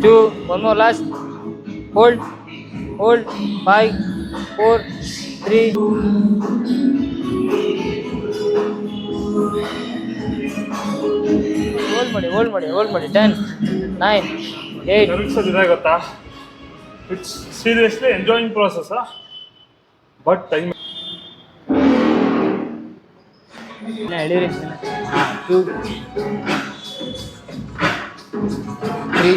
2, one more last. Hold, hold. 5, 4, 3. hold ಮಾಡಿ. 10, 9, 8. ಕೆಲಸದಿದೆ ಗೊತ್ತಾ, it's seriously enjoying process, but time ಹಿಡೀರಿ. 2, 3.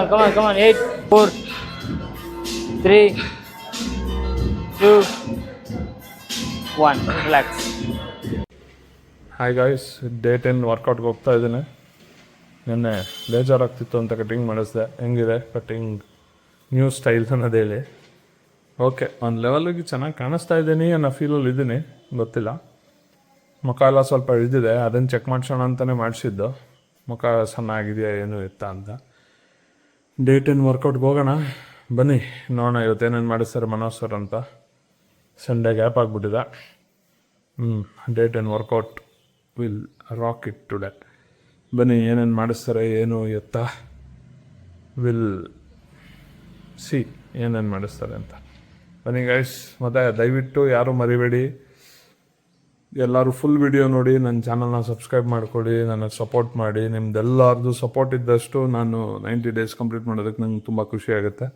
Come on. 8, 4, 3, 2, 1. Relax. Hi guys, day 10 ವರ್ಕೌಟ್ಗೆ ಹೋಗ್ತಾ ಇದ್ದೀನಿ. ನಿನ್ನೆ ಬೇಜಾರಾಗ್ತಿತ್ತು ಅಂತ ಕಟಿಂಗ್ ಮಾಡಿಸ್ದೆ. ಹೆಂಗಿದೆ ಕಟಿಂಗ್, ನ್ಯೂ ಸ್ಟೈಲ್ ಅನ್ನೋದು ಹೇಳಿ. ಓಕೆ, ಒಂದು ಲೆವೆಲಿಗೆ ಚೆನ್ನಾಗಿ ಕಾಣಿಸ್ತಾ ಇದ್ದೀನಿ ಅನ್ನೋ ಫೀಲಲ್ಲಿ ಇದ್ದೀನಿ, ಗೊತ್ತಿಲ್ಲ. ಮುಖ ಎಲ್ಲ ಸ್ವಲ್ಪ ಇಳಿದಿದೆ, ಅದನ್ನು ಚೆಕ್ ಮಾಡಿಸೋಣ ಅಂತಲೇ ಮಾಡಿಸಿದ್ದು. ಮುಖ ಸಣ್ಣಾಗಿದೆಯಾ ಏನು ಇತ್ತ ಅಂತ. ಡೇ 10 ವರ್ಕೌಟ್ಗೆ ಹೋಗೋಣ ಬನ್ನಿ, ನೋಡೋಣ ಇವತ್ತೇನೇನು ಮಾಡಿಸ್ತಾರೆ ಮನೋಜ್ ಸರ್ ಅಂತ. ಸಂಡೇ ಗ್ಯಾಪ್ ಆಗಿಬಿಟ್ಟಿದೆ. Day 10 workout will rock it today. ಬನ್ನಿ ಏನೇನು ಮಾಡಿಸ್ತಾರೆ, ಏನು ಎತ್ತ, ವಿಲ್ ಸಿ ಏನೇನು ಮಾಡಿಸ್ತಾರೆ ಅಂತ. ಬನ್ನಿ ಗೈಸ್. ಮತ್ತು ದಯವಿಟ್ಟು ಯಾರೂ ಮರಿಬೇಡಿ, ಎಲ್ಲರೂ ಫುಲ್ ವಿಡಿಯೋ ನೋಡಿ, ನನ್ನ ಚಾನಲ್ನ ಸಬ್ಸ್ಕ್ರೈಬ್ ಮಾಡ್ಕೊಳ್ಳಿ, ನನಗೆ ಸಪೋರ್ಟ್ ಮಾಡಿ. ನಿಮ್ದೆಲ್ಲರದು ಸಪೋರ್ಟ್ ಇದ್ದಷ್ಟು ನಾನು 90 ಡೇಸ್ ಕಂಪ್ಲೀಟ್ ಮಾಡೋದಕ್ಕೆ ನಂಗೆ ತುಂಬ ಖುಷಿ ಆಗುತ್ತೆ.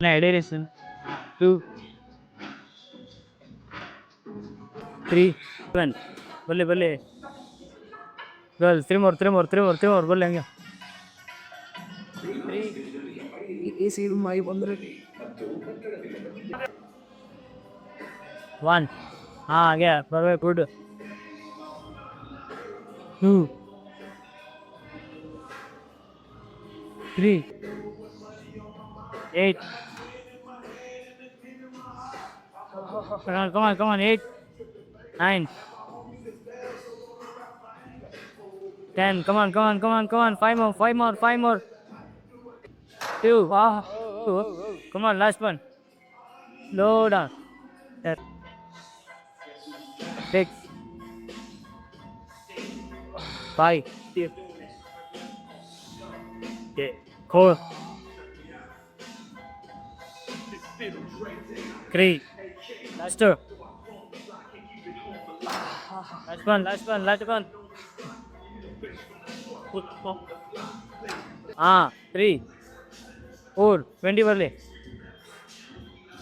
ಹಿಡೀರಿ. 2, 3, 7. ಬಲ್ಲಿ ಗರ್ಲ್ಸ್. 3 more. ಬಲ್ಲಿ ಹಂಗೆ 3. One. ಹಾಗೆ ಬರ್ಬೇಕು. Good. 2, 3, 8. Come on. 8, 9, 10. Come on. 5 more. 2. Come on, last one. Slow down. 6, 5, 4, 3. Last 2. Last one. 3, 4, 20 ಬರಲಿ.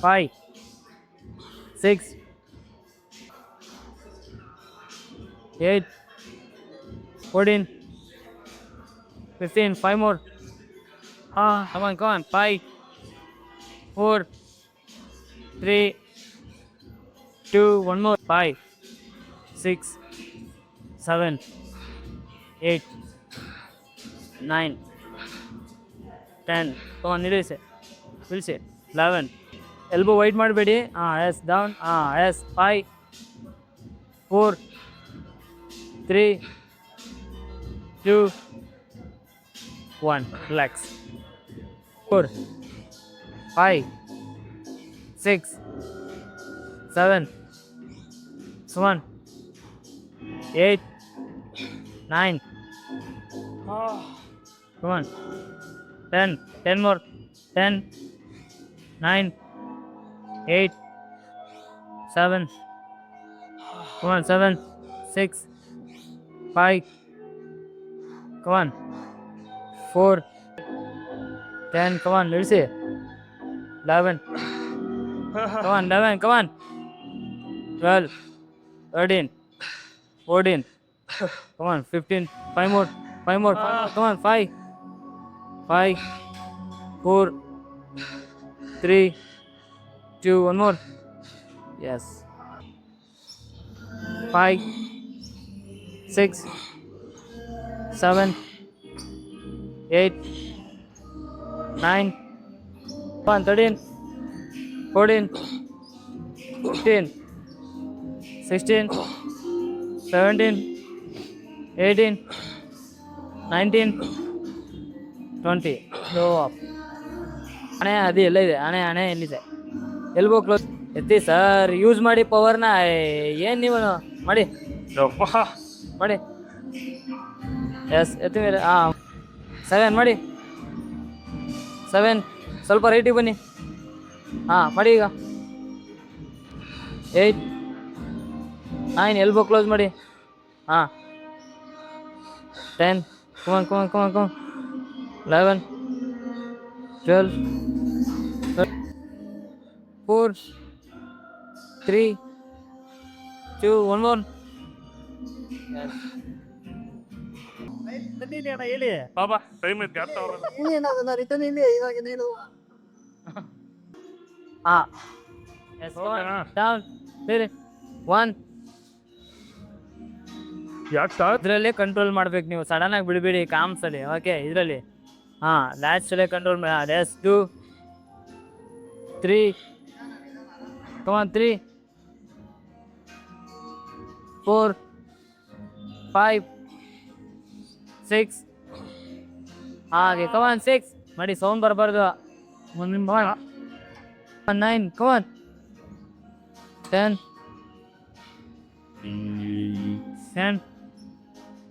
5, 6, 8, 14, 15. 5 more. Come on. 5, 4, 3, 2. One more. 5, 6, 7, 8, 9, 10. Come on, nice. Will say 11. Elbow wide ಮಾಡಬೇಡಿ. Yes, down. Yes. 5, 4, 3, 2, 1. Relax. 4, 5, 6, 7, 8, 9, Come on. 10. 10 more. 10. 9. 8. 7. Come on. 7. 6. 5. Come on. 4. 10. Come on. Let's see. 11. Come on. 11. Come on. 12. 13. 14. Come on. 15. 5 more. 5 more. 5 more. Come on. 5. 5. 4. 3. 2. One more. Yes. 5. 6. 7. 8. 9. 1. 13. 14. 15. 16. 17. 18. 19. 20. Go up. ಹಣೆ ಅದು ಎಲ್ಲ ಇದೆ. ಹಣೆ ಎಲ್ಲಿದೆ? Elbow close. ಎತ್ತಿ sir, use ಮಾಡಿ ಪವರ್ನ. ಏನು ನೀವು ಮಾಡಿ ಮಾಡಿ. ಎಸ್ ಎತ್ತಿ ಮೇಲೆ. ಹಾಂ 7 ಮಾಡಿ. 7. ಸ್ವಲ್ಪ ರೈಟಿಗೆ ಬನ್ನಿ. ಹಾಂ ಮಾಡಿ ಈಗ. 8. 9. ಎಲ್ಬೋ ಕ್ಲೋಸ್ ಮಾಡಿ. ಹಾಂ 10. ಕಮಾನ್ 11. 12. 4. 3. 2. 1 more. ಹೇಳಿ ಬಾಬಾ ಟೈಮ್ ಐತೆ ಅರ್ಥ ಡೌನ್ ಬೇರೆ 1. ಯಾಕೆ ಸರ್? ಇದರಲ್ಲೇ ಕಂಟ್ರೋಲ್ ಮಾಡ್ಬೇಕು ನೀವು. ಸಡನ್ ಆಗಿ ಬಿಡಬೇಡಿ. ಕಾಮ್ಸಲ್ಲಿ. ಓಕೆ ಇದರಲ್ಲಿ ಹಾಂ ಲ್ಯಾಚಲ್ಲೇ ಕಂಟ್ರೋಲ್ ಮಾಡಿ. ಲೆಸ್ 2. 3. ಕಮಾನ್ 3. 4. 5. 6. ಹಾಗೆ ಕಮಾನ್ 6 ಮಾಡಿ. ಸೌಂಡ್ ಬರಬಾರ್ದು. 9. ಕಮಾನ್ 10.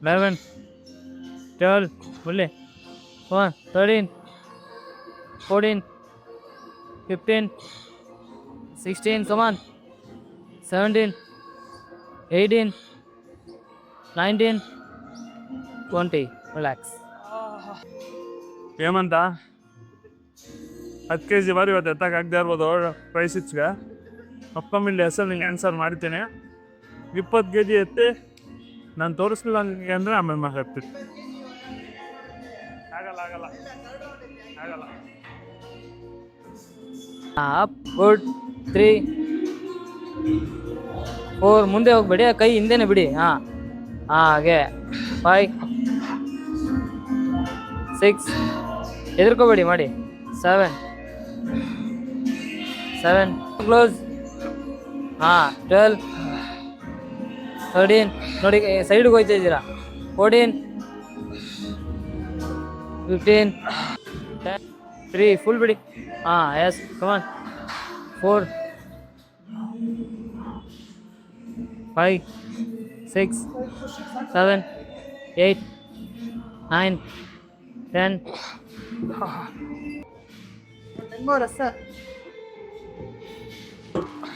11. 12. ಒಳ್ಳೆ 13. 14. 15. 16. ಕಮಾನ್ 17. 18. 19. 20. ರಿಲ್ಯಾಕ್ಸ್. ಏಮಂತ 10 kg ಬಾರಿ ಇವತ್ತು ಎತ್ತಕ್ಕಾಗದೇ ಇರ್ಬೋದು. ಪ್ರೈಸಿಚ್ಗೆ ಅಪ್ಕಮಿಲ್ಲಿ ಹೆಸರು ನಿಂಗೆ ಆನ್ಸರ್ ಮಾಡ್ತೀನಿ. 20 kg ಎತ್ತಿ ನಾನು ತೋರಿಸ್ಲಿಲ್ಲ ನಿನಗೆ ಅಂದರೆ ಆಮೇಲೆ ಮಾತಾಡ್ತೀನಿ. ಆಗಲ್ಲ ಅಪ್ ಗುಡ್. 3. 4. ಮುಂದೆ ಹೋಗ್ಬೇಡಿ. ಕೈ ಹಿಂದೆನೇ ಬಿಡಿ. ಹಾಂ ಹಾಗೆ 5. 6. ಹೆದರ್ಕೋಬೇಡಿ ಮಾಡಿ. 7. ಕ್ಲೋಸ್. ಹಾಂ 12. 13. ನೋಡಿ ಸೈಡ್ಗೆ ಹೋಗ್ತಾ ಇದ್ದೀರಾ. 14. 15. 10. 3. ಫುಲ್ ಬಿಡಿ. ಹಾಂ yes come on 4. 5. 6. 7. 8. 9. 10.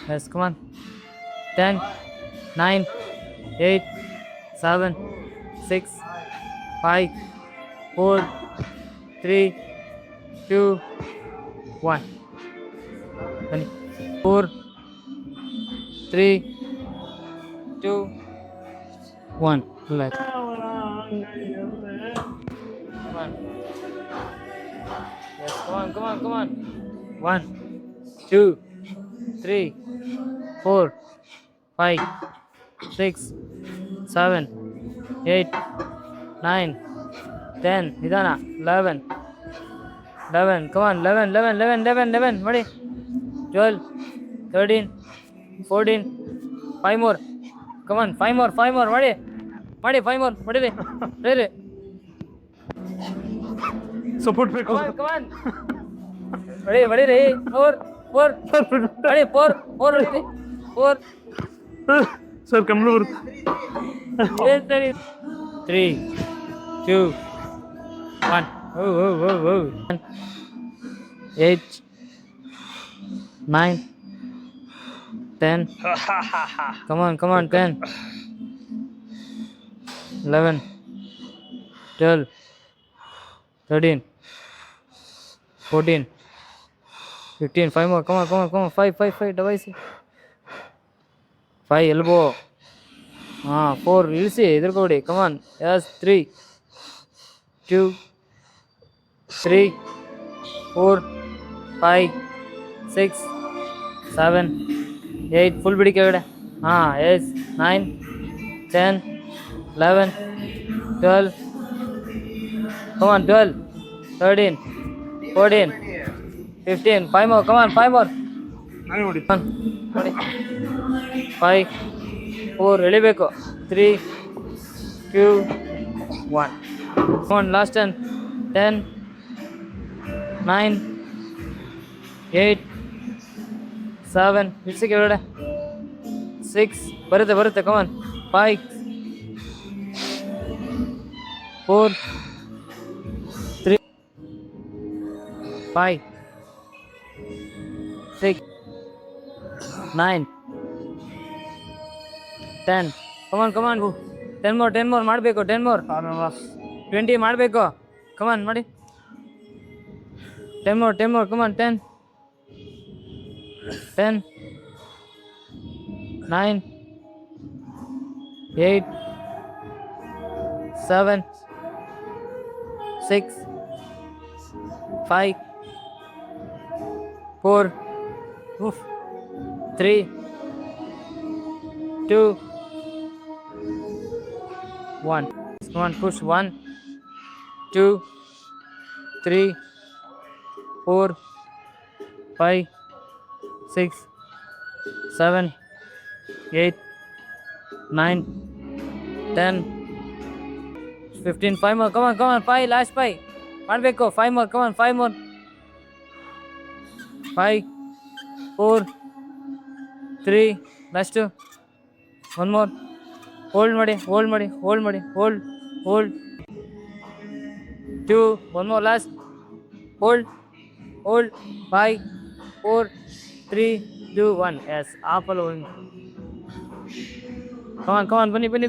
Yes, come on. 10. 9. 8. 7. 6. 5. 4. 3. 2. 1. 4. 3. 2. 1. Relax. Come on. Yes, come on. 1. 2. 3. 4. 5. 6. 7. 8. 9. 10. Nidana. 11. Come on. 11. Madi. 12. 13. 14. 5 more. Come on. 5 more. Madi. 5 more. Madi. Ready. Support ಬೇಕು. Come on. Ready. 4. Ready. 4. 4. Sir ಕಮ್ಮಿ ಬರುತ್ತೆ. 3. 2. 1. Oh. 8, 9, 10. Come on. 10, 11, 12, 13, 14, 15. 5 more. Come on. 5. Device. 5 elbow. 4 ಇಳಿಸಿ ಎದುರುಗಡೆ. ಕಮಾನ್. Yes. 3, 2, 3, 4, 5, 6, 7, 8. Full ಬಿಡಿ ಕೆಳಗಡೆ. S. 9, 10, 11, 12. ಕಮಾನ್. 12, 13, 14, 15. 5 more. ಕಮಾನ್. 5 more. ನೋಡಿ 5, 4. ಎಳಿಬೇಕು. 3, 2, 1. ಕಮಾನ್. Last 10, 10, 9, 8, 7. ಇಳಿಸಿ ಕೆಳಗಡೆ. 6. ಬರುತ್ತೆ. ಕಮಾನ್. 5, 4, 3, 5, 6, 9, 10. ಕಮಾನ್. 10 more ಮಾಡಬೇಕು. 10 more. 20 ಮಾಡಬೇಕು. ಕಮಾನ್ ಮಾಡಿ. 10 more. Come on. 10, 9, 8, 7, 6, 5, 4, 3, 2, 1. Come on, push. 1, 2, 3, 4, 5, 6, 7, 8, 9, 10, 15. 5 more. Come on. 5. Last 5. ಮಾಡಬೇಕು. 5 more. Come on. 5 more. 5, 4, 3. Last 2. 1 more. Hold ಮಾಡಿ. Hold. 2. 1 more. Last. Hold. 5, 4, 3, 2, 1. Yes. ಆಪಲ್ ಹೋಗಿ. ಕಮಾನ್. ಬನ್ನಿ. ಬನ್ನಿ.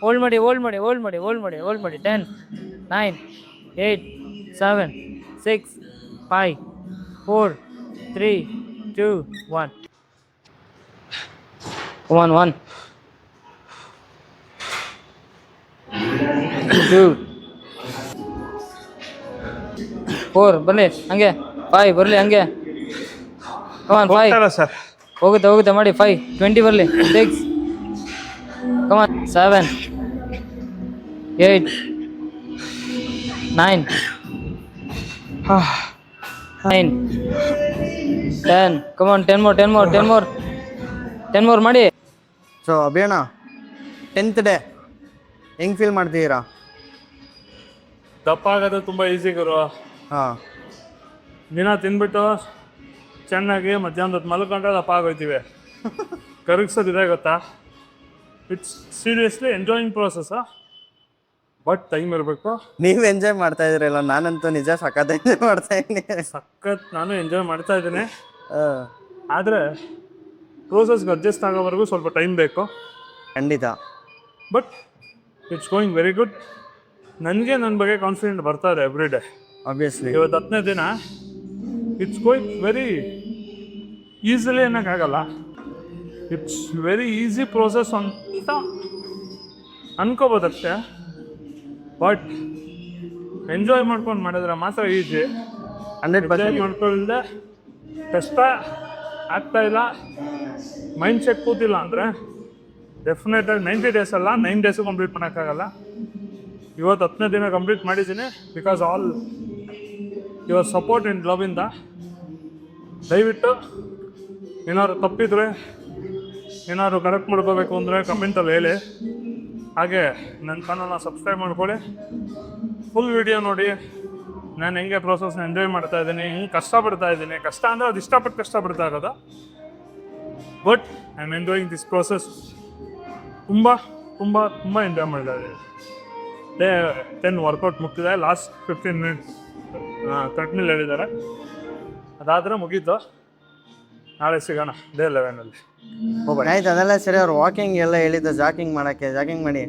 ಹೋಲ್ಡ್ ಮಾಡಿ. 10, 9, 8, 7, 6, 5, 4, 3, 2, 1. Come on. 1, 2, 4. ಬರಲಿ ಹಂಗೆ. 5 ಬರಲಿ ಹಂಗೆ. ಕಮಾನ್. 5 ಸರ್ ಹೋಗುತ್ತೆ ಮಾಡಿ. 5, 20 ಬರಲಿ. 6. ಕಮಾನ್. 7, 8, 9, 10. ಕಮಾನ್. 10 more ಮಾಡಿ. ಸೊ ಅಭಿಯಣ್ಣ, 10th ಡೇ ಹೆಂಗೆ ಫೀಲ್ ಮಾಡ್ತಿದ್ದೀರಾ? ದಪ್ಪ ಆಗೋದು ತುಂಬ ಈಸಿ ಗುರು. ದಿನ ತಿಂದ್ಬಿಟ್ಟು ಚೆನ್ನಾಗಿ ಮಧ್ಯಾಹ್ನದ ಹೊತ್ತು ಮಲ್ಕೊಂಡ್ರೆ ದಪ್ಪ ಆಗೋಯ್ತೀವಿ. ಕರಗಿಸೋದಿದೆ ಗೊತ್ತಾ. It's seriously enjoying process. But time ಇರಬೇಕು. ನೀವು ಎಂಜಾಯ್ ಮಾಡ್ತಾ ಇದ್ದೀರಲ್ಲ, ನಾನಂತೂ ನಿಜ ಸಖತ್ ಎಂಜಾಯ್ ಮಾಡ್ತಾ ಇದ್ದೀನಿ. ನಾನು ಎಂಜಾಯ್ ಮಾಡ್ತಾ ಇದ್ದೀನಿ. ಆದರೆ ಪ್ರೋಸೆಸ್ಗೆ ಅಡ್ಜಸ್ಟ್ ಆಗೋವರೆಗೂ ಸ್ವಲ್ಪ ಟೈಮ್ ಬೇಕು ಖಂಡಿತ. But it's going very good. ನನಗೆ ನನ್ನ ಬಗ್ಗೆ ಕಾನ್ಫಿಡೆಂಟ್ ಬರ್ತಾ ಇದೆ ಎವ್ರಿ ಡೇ. ಆಬ್ವಿಯಸ್ಲಿ ಇವತ್ತು 10ನೇ ದಿನ. ಇಟ್ಸ್ ಗೋಯಿಂಗ್ ವೆರಿ ಈಸಿಲಿ ಅನ್ನೋಕ್ಕಾಗಲ್ಲ. ಇಟ್ಸ್ ವೆರಿ ಈಸಿ ಪ್ರೋಸೆಸ್ ಅಂತ ಅನ್ಕೋಬೋದಷ್ಟೇ. ಬಟ್ ಎಂಜಾಯ್ ಮಾಡ್ಕೊಂಡು ಮಾಡಿದ್ರೆ ಮಾತ್ರ ಈಸಿ. 100% ಮಾಡ್ಕೊಳ್ಳದೆ ಕಷ್ಟ ಆಗ್ತಾಯಿಲ್ಲ, ಮೈಂಡ್ ಸೆಟ್ ಕೂತಿಲ್ಲ ಅಂದರೆ ಡೆಫಿನೆಟಾಗಿ 90 ಡೇಸ್ ಅಲ್ಲ, 9 ಡೇಸು ಕಂಪ್ಲೀಟ್ ಮಾಡೋಕ್ಕಾಗಲ್ಲ. ಇವತ್ತು 10ನೇ ದಿನ ಕಂಪ್ಲೀಟ್ ಮಾಡಿದ್ದೀನಿ because all your support and ಲವಿಂದ. ದಯವಿಟ್ಟು ಏನಾದ್ರು ತಪ್ಪಿದರೆ, ಏನಾದ್ರು ಕರೆಕ್ಟ್ ಮಾಡ್ಕೋಬೇಕು ಅಂದರೆ ಕಮೆಂಟಲ್ಲಿ ಹೇಳಿ. ಹಾಗೆ ನನ್ನ ಚಾನಲ್ನ ಸಬ್ಸ್ಕ್ರೈಬ್ ಮಾಡ್ಕೊಳ್ಳಿ. ಫುಲ್ ವಿಡಿಯೋ ನೋಡಿ. ನಾನು ಹೆಂಗೆ ಪ್ರೋಸೆಸ್ನ ಎಂಜಾಯ್ ಮಾಡ್ತಾ ಇದ್ದೀನಿ, ಹೆಂಗೆ ಕಷ್ಟಪಡ್ತಾ ಇದ್ದೀನಿ. ಕಷ್ಟ ಅಂದರೆ ಅದು ಇಷ್ಟಪಟ್ಟು ಕಷ್ಟಪಡ್ತಾ ಇರೋದು. But I am enjoying this process. ತುಂಬ ತುಂಬ ತುಂಬ ಎಂಜಾಯ್ ಮಾಡ್ತಾ ಇದ್ದೀನಿ. ಡೇ 10 ವರ್ಕೌಟ್ ಮುಗ್ತಿದೆ. ಲಾಸ್ಟ್ 15 ಮಿನಿಟ್ಸ್ ಟ್ರೆಡ್ಮಿಲ್ ಹೇಳಿದ್ದಾರೆ. ಅದಾದರೆ ಮುಗೀತು. ನಾಳೆ ಸಿಗೋಣ ಡೇ 11 ಆಯ್ತು, ಅದೆಲ್ಲ ಸರಿ. ಅವ್ರು ವಾಕಿಂಗ್ ಎಲ್ಲ ಹೇಳಿದ್ದು ಜಾಕಿಂಗ್ ಮಾಡೋಕ್ಕೆ, ಜಾಕಿಂಗ್ ಮಾಡಿ.